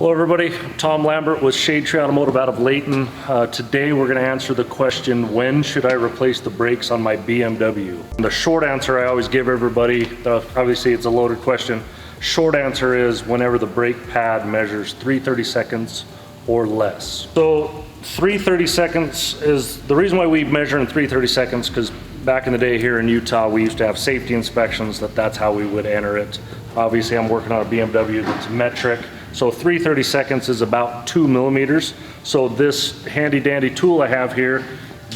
Hello everybody, Tom Lambert with Shadetree Automotive out of Layton. Today we're going to answer the question, when should I replace the brakes on my BMW? And the short answer I always give everybody, obviously it's a loaded question, short answer is whenever the brake pad measures 3/30 seconds or less. So 3/30 seconds is, the reason why we measure in 3/30 seconds, because back in the day here in Utah we used to have safety inspections that's how we would enter it. Obviously I'm working on a BMW that's metric. So 3/30 seconds is about 2 millimeters. So this handy dandy tool I have here,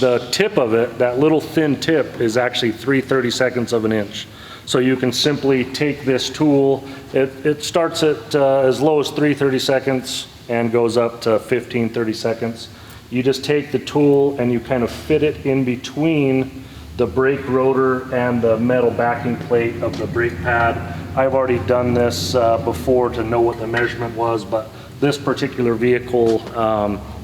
the tip of it, that little thin tip, is actually 3/30 seconds of an inch. So you can simply take this tool, it starts at as low as 3/30 seconds and goes up to 15-30 seconds. You just take the tool and you kind of fit it in between the brake rotor and the metal backing plate of the brake pad. I've already done this before to know what the measurement was, but this particular vehicle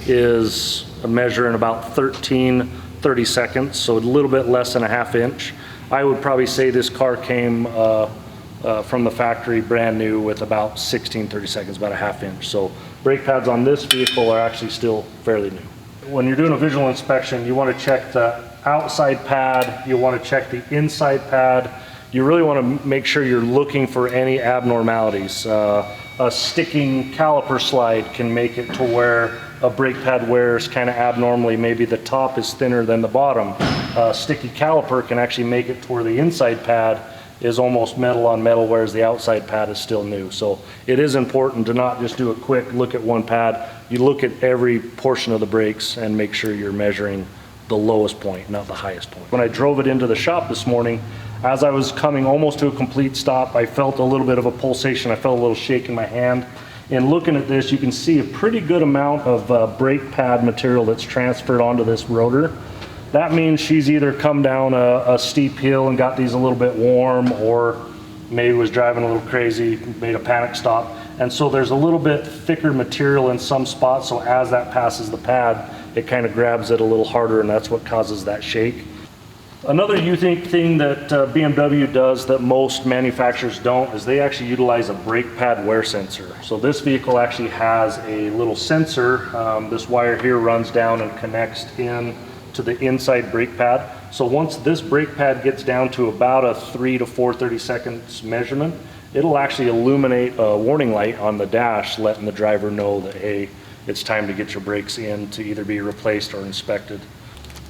is measuring about 13-30 seconds, so a little bit less than a half inch. I would probably say this car came from the factory brand new with about 16-30 seconds, about a half inch. So brake pads on this vehicle are actually still fairly new. When you're doing a visual inspection, you want to check the outside pad, you want to check the inside pad. You really want to make sure you're looking for any abnormalities. A sticking caliper slide can make it to where a brake pad wears kind of abnormally. Maybe the top is thinner than the bottom. A sticky caliper can actually make it to where the inside pad is almost metal on metal, whereas the outside pad is still new. So it is important to not just do a quick look at one pad. You look at every portion of the brakes and make sure you're measuring the lowest point, not the highest point. When I drove it into the shop this morning, as I was coming almost to a complete stop, I felt a little bit of a pulsation. I felt a little shake in my hand. And looking at this, you can see a pretty good amount of brake pad material that's transferred onto this rotor. That means she's either come down a steep hill and got these a little bit warm, or maybe was driving a little crazy, made a panic stop. And so there's a little bit thicker material in some spots, so as that passes the pad, it kind of grabs it a little harder, and that's what causes that shake. Another unique thing that BMW does that most manufacturers don't is they actually utilize a brake pad wear sensor. So this vehicle actually has a little sensor. This wire here runs down and connects in to the inside brake pad. So once this brake pad gets down to about a 3 to 4/30 seconds measurement, it'll actually illuminate a warning light on the dash, letting the driver know that, hey, it's time to get your brakes in to either be replaced or inspected.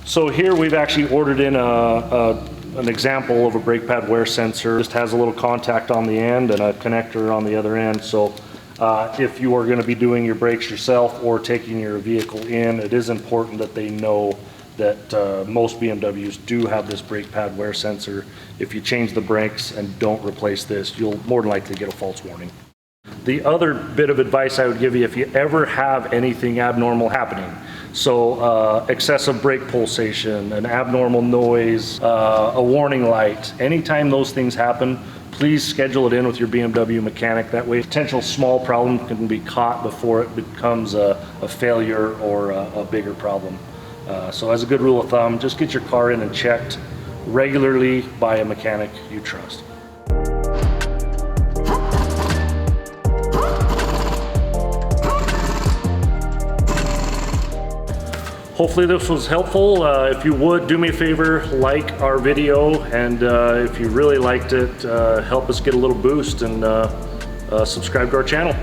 So here we've actually ordered in an example of a brake pad wear sensor. It just has a little contact on the end and a connector on the other end. So if you are going to be doing your brakes yourself or taking your vehicle in, it is important that they know that most BMWs do have this brake pad wear sensor. If you change the brakes and don't replace this, you'll more than likely get a false warning. The other bit of advice I would give you, if you ever have anything abnormal happening, so excessive brake pulsation, an abnormal noise, a warning light, anytime those things happen, please schedule it in with your BMW mechanic. That way, a potential small problem can be caught before it becomes a failure or a bigger problem. So as a good rule of thumb, just get your car in and checked regularly by a mechanic you trust. Hopefully this was helpful. If you would, do me a favor, like our video, and if you really liked it, help us get a little boost and subscribe to our channel.